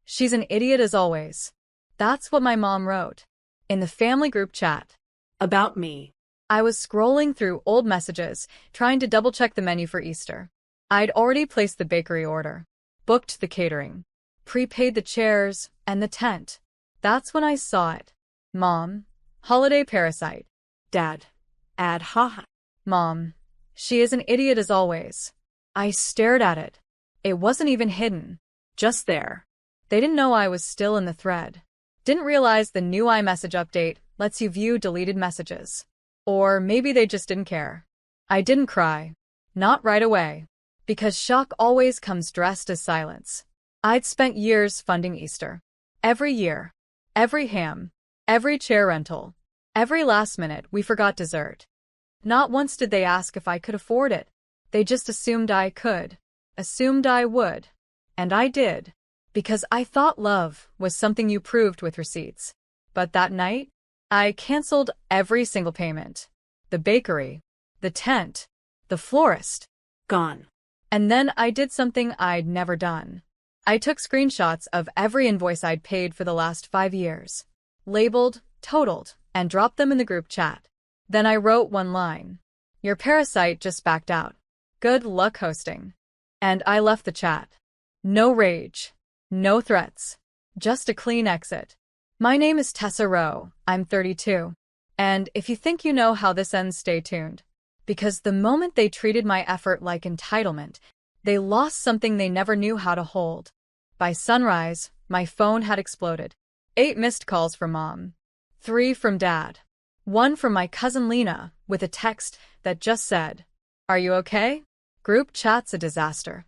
She's an idiot as always. That's what my mom wrote. In the family group chat. About me. I was scrolling through old messages, trying to double-check the menu for Easter. I'd already placed the bakery order, booked the catering, prepaid the chairs, and the tent. That's when I saw it. Mom, holiday parasite. Dad. Ad ha. Mom, she is an idiot as always. I stared at it. It wasn't even hidden. Just there. They didn't know I was still in the thread. Didn't realize the new iMessage update lets you view deleted messages. Or maybe they just didn't care. I didn't cry. Not right away. Because shock always comes dressed as silence. I'd spent years funding Easter. Every year. Every ham. Every chair rental. Every last minute we forgot dessert. Not once did they ask if I could afford it. They just assumed I could. Assumed I would. And I did. Because I thought love was something you proved with receipts. But that night, I canceled every single payment. The bakery. The tent. The florist. Gone. And then I did something I'd never done. I took screenshots of every invoice I'd paid for the last 5 years. Labeled, totaled, and dropped them in the group chat. Then I wrote one line. Your parasite just backed out. Good luck hosting. And I left the chat. No rage. No threats. Just a clean exit. My name is Tessa Rowe. I'm 32. And if you think you know how this ends, stay tuned. Because the moment they treated my effort like entitlement, they lost something they never knew how to hold. By sunrise, my phone had exploded. 8 missed calls from Mom. 3 from Dad. 1 from my cousin Lena, with a text that just said, "Are you okay?" Group chat's a disaster.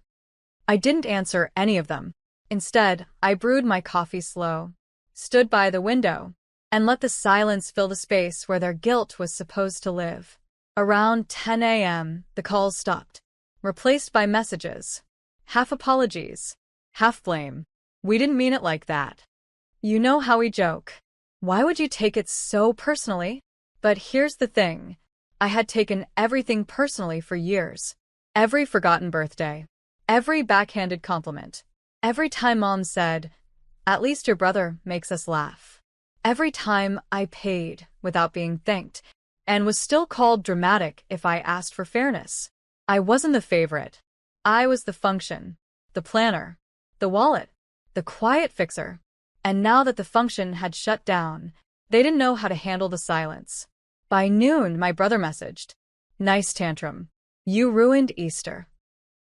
I didn't answer any of them. Instead, I brewed my coffee slow, stood by the window, and let the silence fill the space where their guilt was supposed to live. Around 10 a.m., the calls stopped, replaced by messages. Half apologies, half blame. We didn't mean it like that. You know how we joke. Why would you take it so personally? But here's the thing. I had taken everything personally for years. Every forgotten birthday. Every backhanded compliment. Every time Mom said, "At least your brother makes us laugh." Every time I paid without being thanked, and was still called dramatic if I asked for fairness. I wasn't the favorite. I was the function, the planner, the wallet, the quiet fixer. And now that the function had shut down, they didn't know how to handle the silence. By noon, my brother messaged, "Nice tantrum. You ruined Easter."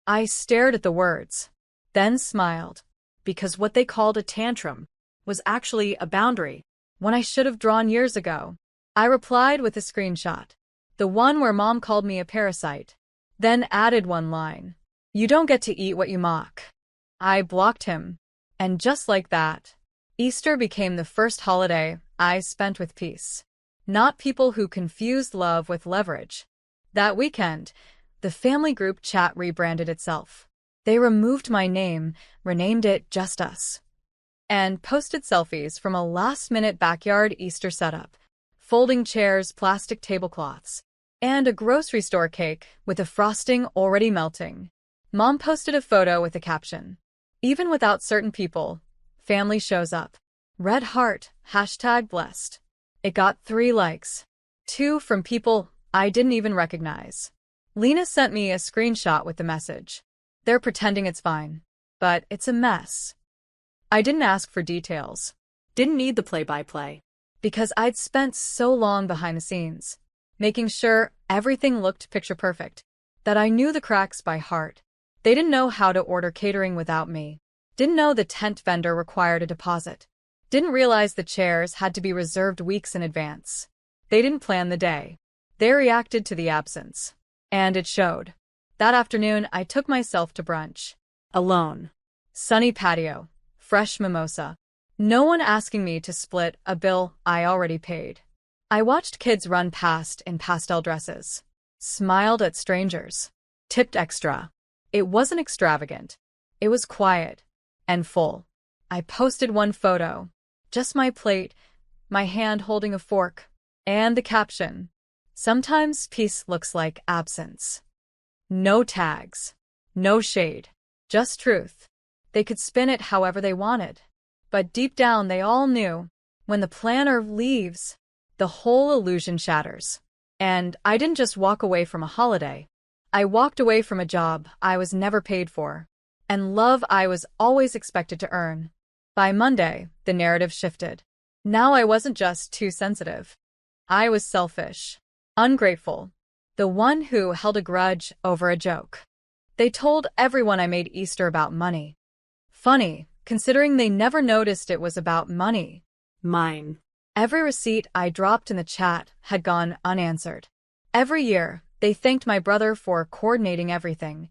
I stared at the words, then smiled, because what they called a tantrum was actually a boundary, one I should have drawn years ago. I replied with a screenshot, the one where Mom called me a parasite, then added one line, "You don't get to eat what you mock." I blocked him, and just like that, Easter became the first holiday I spent with peace. Not people who confused love with leverage. That weekend, the family group chat rebranded itself. They removed my name, renamed it Just Us, and posted selfies from a last-minute backyard Easter setup, folding chairs, plastic tablecloths, and a grocery store cake with the frosting already melting. Mom posted a photo with a caption, "Even without certain people, family shows up." Red heart, #blessed. It got 3 likes. 2 from people I didn't even recognize. Lena sent me a screenshot with the message. "They're pretending it's fine, but it's a mess." I didn't ask for details. Didn't need the play-by-play. Because I'd spent so long behind the scenes, making sure everything looked picture-perfect, that I knew the cracks by heart. They didn't know how to order catering without me. Didn't know the tent vendor required a deposit. Didn't realize the chairs had to be reserved weeks in advance. They didn't plan the day. They reacted to the absence. And it showed. That afternoon, I took myself to brunch. Alone. Sunny patio. Fresh mimosa. No one asking me to split a bill I already paid. I watched kids run past in pastel dresses. Smiled at strangers. Tipped extra. It wasn't extravagant. It was quiet. And full. I posted one photo. Just my plate, my hand holding a fork, and the caption, "Sometimes peace looks like absence." No tags. No shade. Just truth. They could spin it however they wanted. But deep down they all knew, when the planner leaves, the whole illusion shatters. And I didn't just walk away from a holiday. I walked away from a job I was never paid for, and love I was always expected to earn. By Monday, the narrative shifted. Now I wasn't just too sensitive. I was selfish, ungrateful, the one who held a grudge over a joke. They told everyone I made Easter about money. Funny, considering they never noticed it was about money. Mine. Every receipt I dropped in the chat had gone unanswered. Every year, they thanked my brother for coordinating everything,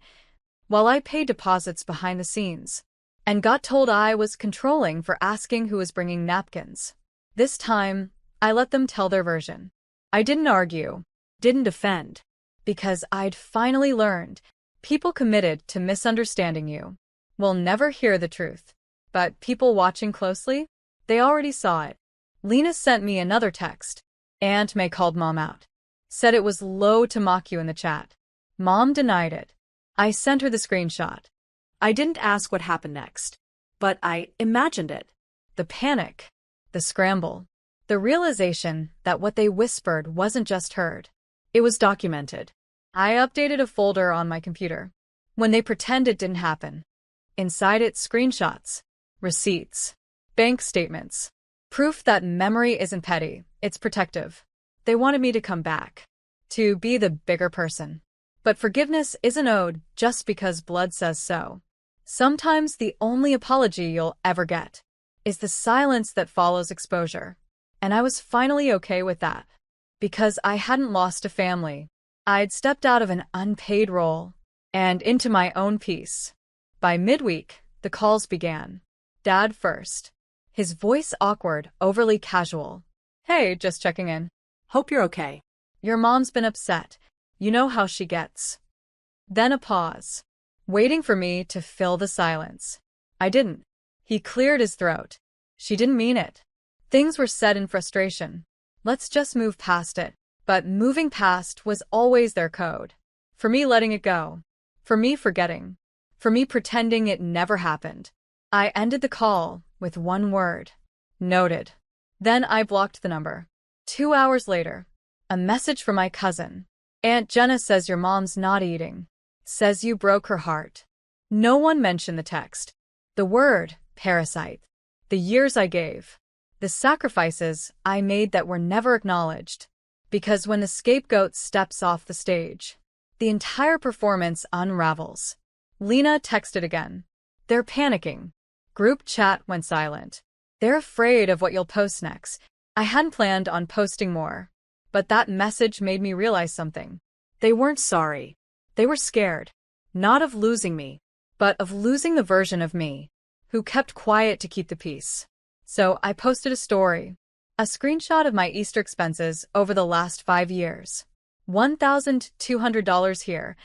while I paid deposits behind the scenes, and got told I was controlling for asking who was bringing napkins. This time, I let them tell their version. I didn't argue, didn't defend, because I'd finally learned people committed to misunderstanding you will never hear the truth. But people watching closely, they already saw it. Lena sent me another text. Aunt May called Mom out. Said it was low to mock you in the chat. Mom denied it. I sent her the screenshot. I didn't ask what happened next, but I imagined it. The panic, the scramble, the realization that what they whispered wasn't just heard. It was documented. I updated a folder on my computer. When they pretend it didn't happen. Inside it, screenshots, receipts, bank statements. Proof that memory isn't petty, it's protective. They wanted me to come back, to be the bigger person. But forgiveness isn't owed just because blood says so. Sometimes the only apology you'll ever get is the silence that follows exposure. And I was finally okay with that. Because I hadn't lost a family. I'd stepped out of an unpaid role and into my own peace. By midweek, the calls began. Dad first. His voice awkward, overly casual. Hey, just checking in. Hope you're okay. Your mom's been upset. You know how she gets. Then a pause, waiting for me to fill the silence. I didn't. He cleared his throat. She didn't mean it. Things were said in frustration. Let's just move past it. But moving past was always their code. For me letting it go. For me forgetting. For me pretending it never happened. I ended the call with one word. Noted. Then I blocked the number. 2 hours later, a message from my cousin. Aunt Jenna says your mom's not eating. Says you broke her heart. No one mentioned the text. The word, parasite. The years I gave. The sacrifices I made that were never acknowledged. Because when the scapegoat steps off the stage, the entire performance unravels. Lena texted again. They're panicking. Group chat went silent. They're afraid of what you'll post next. I hadn't planned on posting more. But that message made me realize something. They weren't sorry. They were scared. Not of losing me, but of losing the version of me, who kept quiet to keep the peace. So I posted a story. A screenshot of my Easter expenses over the last 5 years. $1,200 here,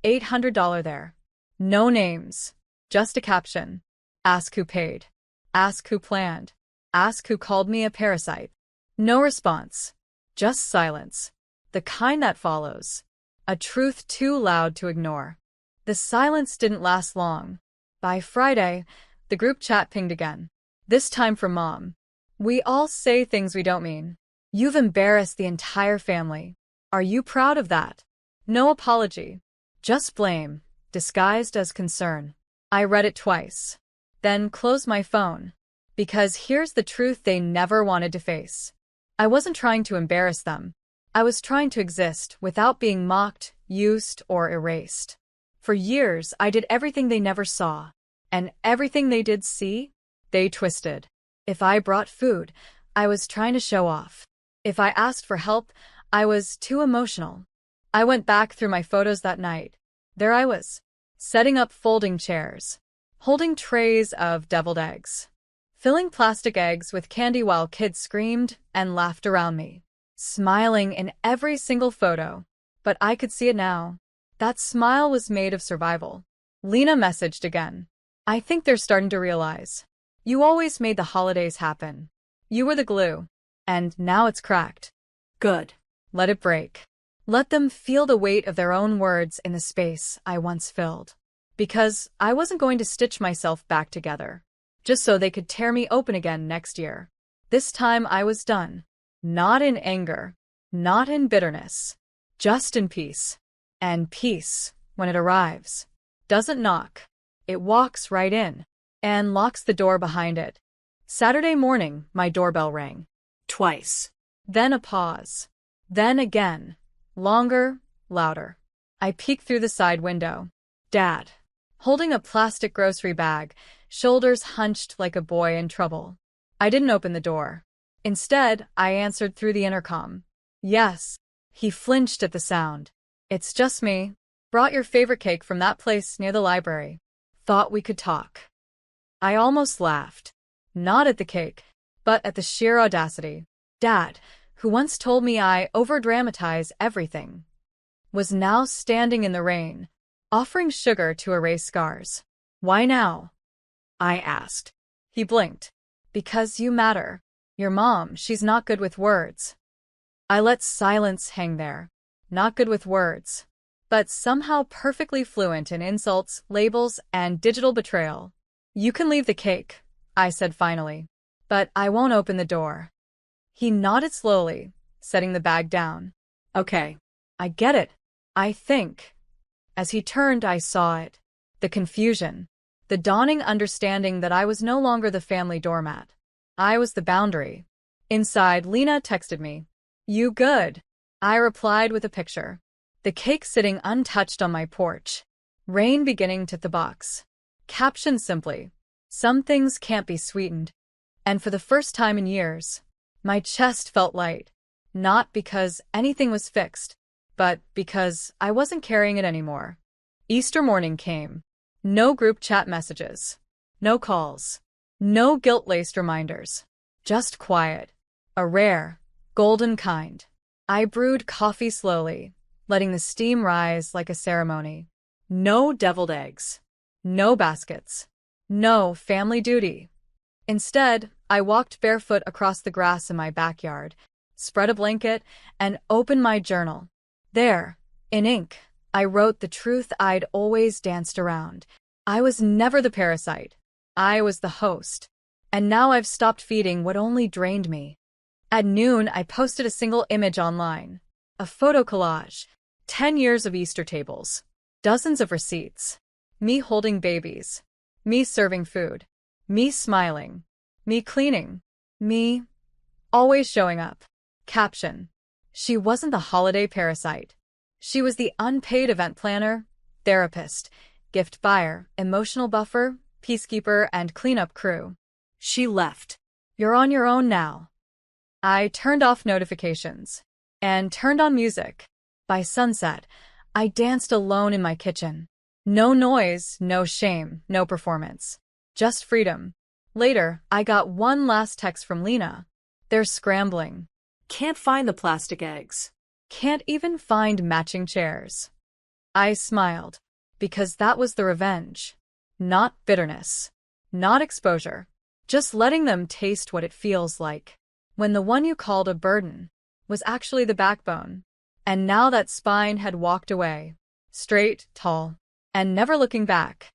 $800 there. No names. Just a caption. Ask who paid. Ask who planned. Ask who called me a parasite. No response. Just silence. The kind that follows. A truth too loud to ignore. The silence didn't last long. By Friday, the group chat pinged again. This time from Mom. We all say things we don't mean. You've embarrassed the entire family. Are you proud of that? No apology. Just blame, disguised as concern. I read it twice. Then closed my phone. Because here's the truth they never wanted to face. I wasn't trying to embarrass them. I was trying to exist without being mocked, used, or erased. For years, I did everything they never saw. And everything they did see, they twisted. If I brought food, I was trying to show off. If I asked for help, I was too emotional. I went back through my photos that night. There I was, setting up folding chairs, holding trays of deviled eggs, filling plastic eggs with candy while kids screamed and laughed around me, smiling in every single photo. But I could see it now. That smile was made of survival. Lena messaged again. I think they're starting to realize. You always made the holidays happen. You were the glue. And now it's cracked. Good. Let it break. Let them feel the weight of their own words in the space I once filled. Because I wasn't going to stitch myself back together. just so they could tear me open again next year. This time I was done. Not in anger, not in bitterness, just in peace. And peace, when it arrives, doesn't knock. It walks right in and locks the door behind it. Saturday morning, my doorbell rang. Twice. Then a pause. Then again. Longer, louder. I peeked through the side window. Dad, holding a plastic grocery bag, shoulders hunched like a boy in trouble. I didn't open the door. Instead, I answered through the intercom. Yes. He flinched at the sound. It's just me. Brought your favorite cake from that place near the library. Thought we could talk. I almost laughed. Not at the cake, but at the sheer audacity. Dad, who once told me I overdramatize everything, was now standing in the rain, offering sugar to erase scars. Why now? I asked. He blinked. Because you matter. Your mom, she's not good with words. I let silence hang there. Not good with words, but somehow perfectly fluent in insults, labels, and digital betrayal. You can leave the cake, I said finally, but I won't open the door. He nodded slowly, setting the bag down. Okay, I get it. I think. As he turned, I saw it. The confusion. The dawning understanding that I was no longer the family doormat. I was the boundary. Inside, Lena texted me. You good? I replied with a picture. The cake sitting untouched on my porch. Rain beginning to the box. Captioned simply, some things can't be sweetened. And for the first time in years, my chest felt light. Not because anything was fixed, but because I wasn't carrying it anymore. Easter morning came. No group chat messages. No calls. No guilt-laced reminders. Just quiet. A rare, golden kind. I brewed coffee slowly, letting the steam rise like a ceremony. No deviled eggs. No baskets. No family duty. Instead, I walked barefoot across the grass in my backyard, spread a blanket, and opened my journal. There, in ink, I wrote the truth I'd always danced around. I was never the parasite. I was the host. And now I've stopped feeding what only drained me. At noon, I posted a single image online. A photo collage. 10 years of Easter tables. Dozens of receipts. Me holding babies. Me serving food. Me smiling. Me cleaning. Me always showing up. Caption. She wasn't the holiday parasite. She was the unpaid event planner, therapist, gift buyer, emotional buffer, peacekeeper, and cleanup crew. She left. You're on your own now. I turned off notifications and turned on music. By sunset, I danced alone in my kitchen. No noise, no shame, no performance. Just freedom. Later, I got one last text from Lena. They're scrambling. Can't find the plastic eggs. Can't even find matching chairs. I smiled, because that was the revenge. Not bitterness. Not exposure. Just letting them taste what it feels like when the one you called a burden was actually the backbone. And now that spine had walked away. Straight, tall, and never looking back.